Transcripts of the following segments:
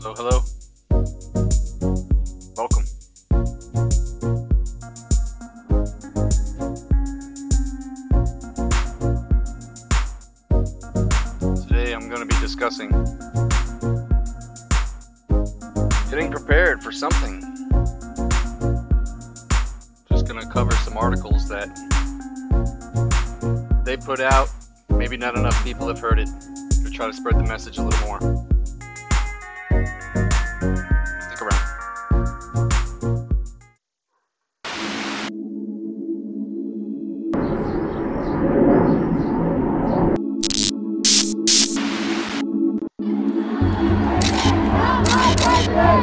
Hello, hello. Welcome. Today I'm going to be discussing getting prepared for something. Just going to cover some articles that they put out. Maybe not enough people have heard it. To try to spread the message a little more. Stick around.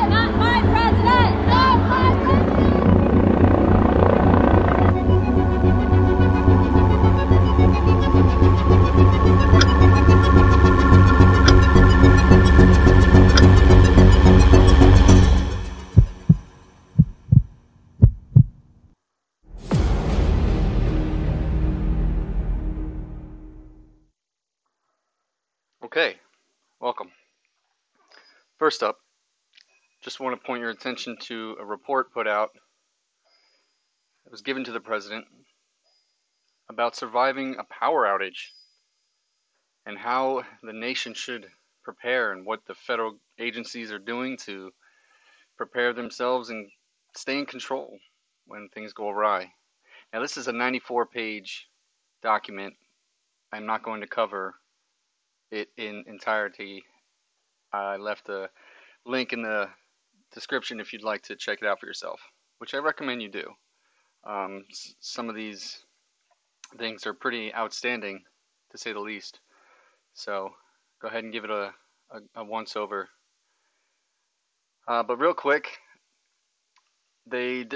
Not my president! Not my president! Okay, welcome. First up, just want to point your attention to a report put out that was given to the president about surviving a power outage and how the nation should prepare and what the federal agencies are doing to prepare themselves and stay in control when things go awry. Now, this is a 94-page document. I'm not going to cover it in entirety. I left a link in the description if you'd like to check it out for yourself, which I recommend you do. Some of these things are pretty outstanding, to say the least. So go ahead and give it a once over. But real quick, they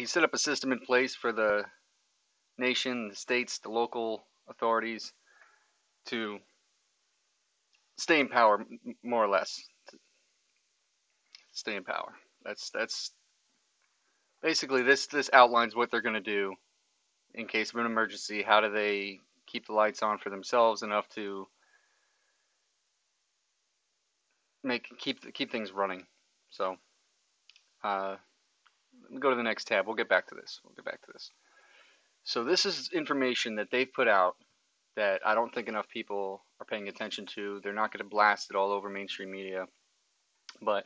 set up a system in place for the nation, the states, the local authorities to stay in power, more or less. Stay in power. That's basically this outlines what they're going to do in case of an emergency. How do they keep the lights on for themselves enough to keep things running? So let me go to the next tab. We'll get back to this. So this is information that they've put out that I don't think enough people are paying attention to. They're not going to blast it all over mainstream media, but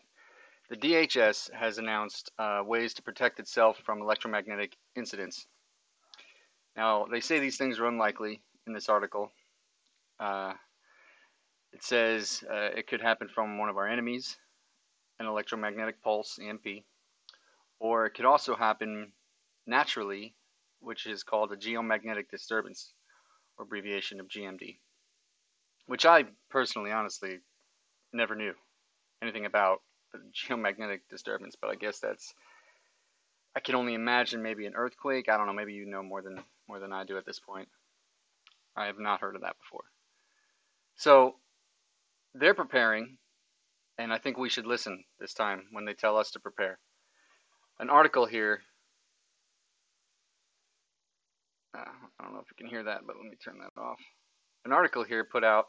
the DHS has announced ways to protect itself from electromagnetic incidents. Now, they say these things are unlikely in this article. It says it could happen from one of our enemies, an electromagnetic pulse, EMP, or it could also happen naturally, which is called a geomagnetic disturbance, or abbreviation of GMD, which I personally, honestly, never knew anything about the geomagnetic disturbance, but I guess I can only imagine maybe an earthquake. I don't know, maybe you know more than I do at this point. I have not heard of that before. So they're preparing, and I think we should listen this time when they tell us to prepare. An article here, I don't know if you can hear that, but let me turn that off. An article here put out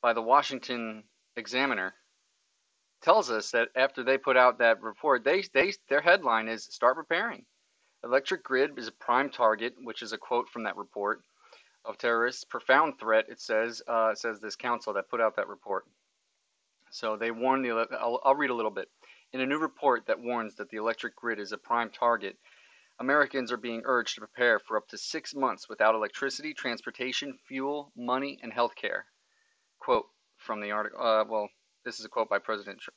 by the Washington Examiner tells us that after they put out that report, their headline is "Start Preparing. Electric grid is a prime target," which is a quote from that report, "of terrorists. Profound threat," it says this council that put out that report. So they warn I'll read a little bit. In a new report that warns that the electric grid is a prime target, Americans are being urged to prepare for up to 6 months without electricity, transportation, fuel, money, and health care. Quote from the article, this is a quote by President Trump.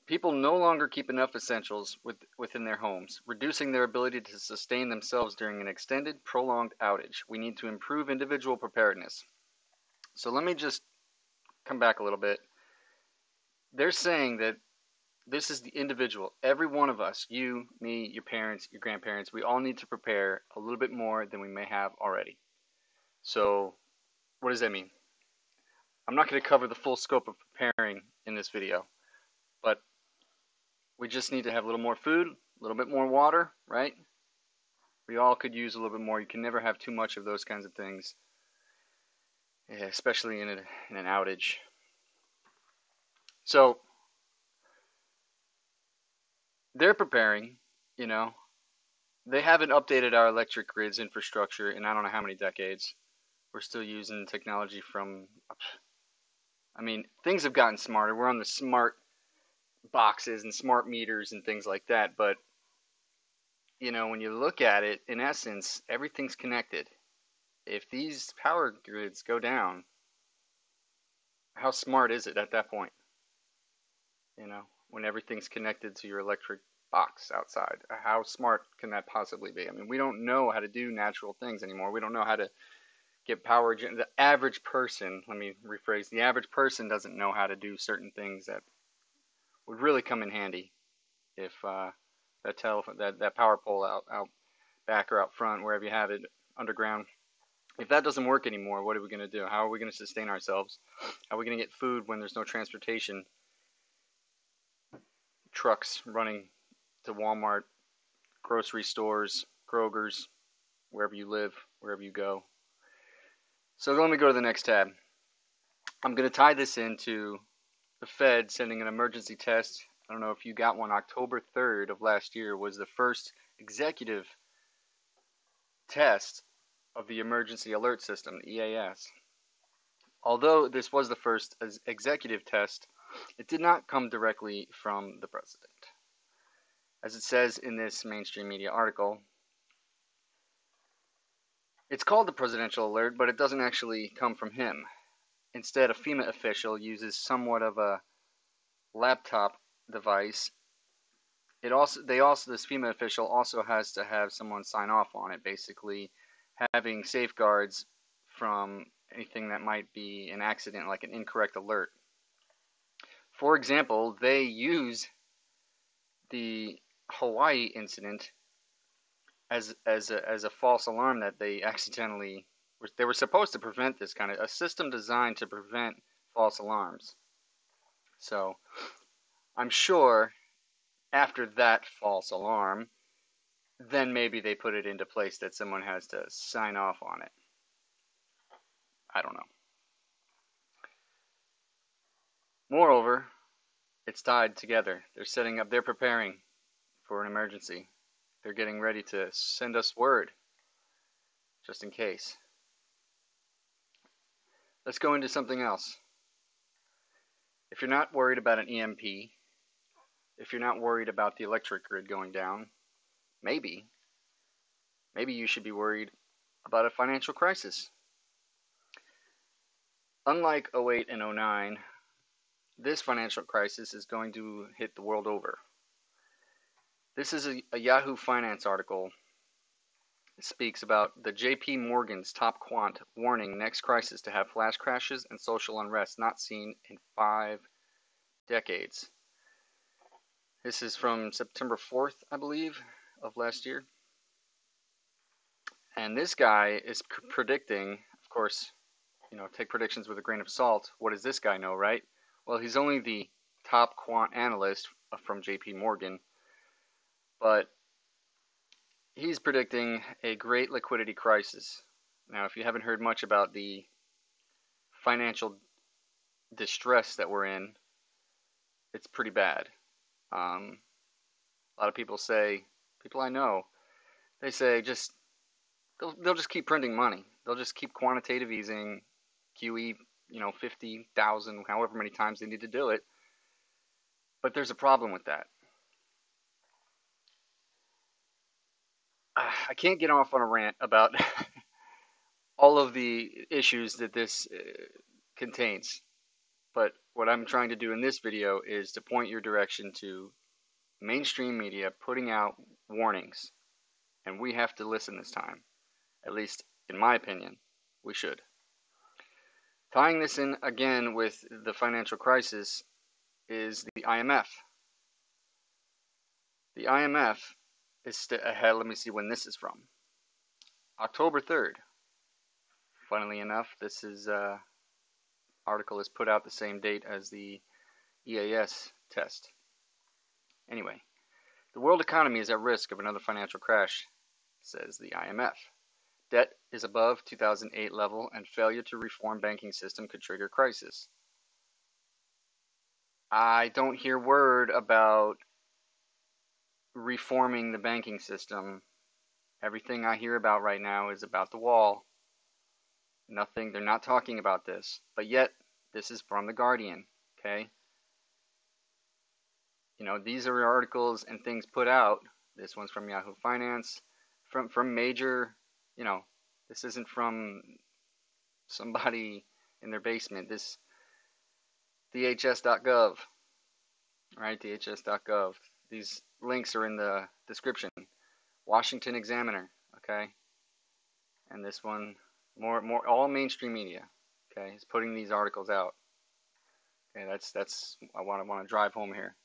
"People no longer keep enough essentials within their homes, reducing their ability to sustain themselves during an extended, prolonged outage. We need to improve individual preparedness." So let me just come back a little bit. They're saying that this is the individual. Every one of us, you, me, your parents, your grandparents, we all need to prepare a little bit more than we may have already. So what does that mean? I'm not going to cover the full scope of preparing in this video, but We just need to have a little more food, a little bit more water, right? We all could use a little bit more. You can never have too much of those kinds of things, especially in an outage. So they're preparing, you know. They haven't updated our electric grid's infrastructure in I don't know how many decades. We're still using technology from, I mean, things have gotten smarter. We're on the smart boxes and smart meters and things like that. But, you know, when you look at it, in essence, everything's connected. If these power grids go down, how smart is it at that point? You know, when everything's connected to your electric box outside, how smart can that possibly be? I mean, we don't know how to do natural things anymore. We don't know how to get power. The average person, let me rephrase, the average person doesn't know how to do certain things that would really come in handy if that power pole out back or out front, wherever you have it, underground, if that doesn't work anymore, what are we going to do? How are we going to sustain ourselves? How are we going to get food when there's no transportation? Trucks running to Walmart, grocery stores, Kroger's, wherever you live, wherever you go. So let me go to the next tab. I'm going to tie this into the Fed sending an emergency test. I don't know if you got one. October 3rd of last year was the first executive test of the Emergency Alert System, the EAS. Although this was the first executive test, it did not come directly from the president. As it says in this mainstream media article, it's called the presidential alert, but it doesn't actually come from him. Instead, a FEMA official uses somewhat of a laptop device. This FEMA official also has to have someone sign off on it, basically having safeguards from anything that might be an accident, like an incorrect alert. For example, they use the Hawaii incident as a false alarm that they accidentally they were supposed to prevent this kind of a system designed to prevent false alarms. So I'm sure after that false alarm, then maybe they put it into place that someone has to sign off on it. I don't know. Moreover, it's tied together. They're preparing for an emergency. They're getting ready to send us word, just in case. Let's go into something else. If you're not worried about an EMP, if you're not worried about the electric grid going down, maybe you should be worried about a financial crisis. Unlike 08 and 09, this financial crisis is going to hit the world over. This is a Yahoo Finance article. It speaks about the JP Morgan's top quant warning next crisis to have flash crashes and social unrest not seen in 5 decades. This is from September 4th, I believe, of last year. And this guy is predicting, of course, take predictions with a grain of salt. What does this guy know, right? Well, he's only the top quant analyst from JP Morgan, but he's predicting a great liquidity crisis. Now, if you haven't heard much about the financial distress that we're in, it's pretty bad. A lot of people I know, they say they'll just keep printing money. They'll just keep quantitative easing, QE, 50,000, however many times they need to do it. But there's a problem with that. I can't get off on a rant about all of the issues that this contains. But what I'm trying to do in this video is to point your direction to mainstream media putting out warnings. And we have to listen this time. At least, in my opinion, we should. Tying this in again with the financial crisis is the IMF. The IMF is ahead. Let me see when this is from. October 3rd. Funnily enough, this article is put out the same date as the EAS test. Anyway, the world economy is at risk of another financial crash, says the IMF. Debt is above 2008 level, and failure to reform banking system could trigger crisis. I don't hear word about reforming the banking system. Everything I hear about right now is about the wall. Nothing, they're not talking about this. But yet, this is from The Guardian, okay? You know, these are articles and things put out. This one's from Yahoo Finance, from major, you know, this isn't from somebody in their basement. This DHS.gov, right? DHS.gov. These links are in the description. Washington Examiner, okay? And this one, more all mainstream media, okay, is putting these articles out. Okay, that's I want to drive home here.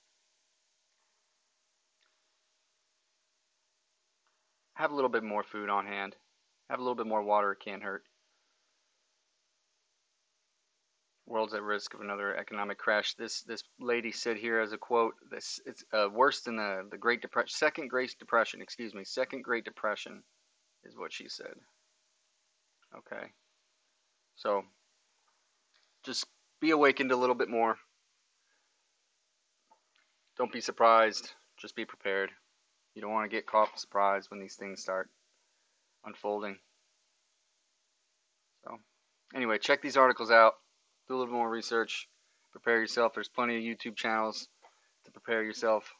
Have a little bit more food on hand. Have a little bit more water. It can't hurt. World's at risk of another economic crash. This lady said here as a quote, "This it's worse than the Great Depression, Second Great Depression. Excuse me, Second Great Depression," is what she said. Okay, so just be awakened a little bit more. Don't be surprised. Just be prepared. You don't want to get caught surprised when these things start unfolding. So, anyway, check these articles out. Do a little more research. Prepare yourself. There's plenty of YouTube channels to prepare yourself.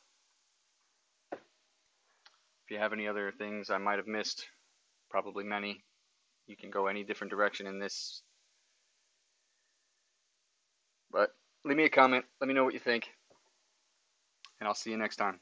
If you have any other things I might have missed, probably many, you can go any different direction in this. But leave me a comment. Let me know what you think. And I'll see you next time.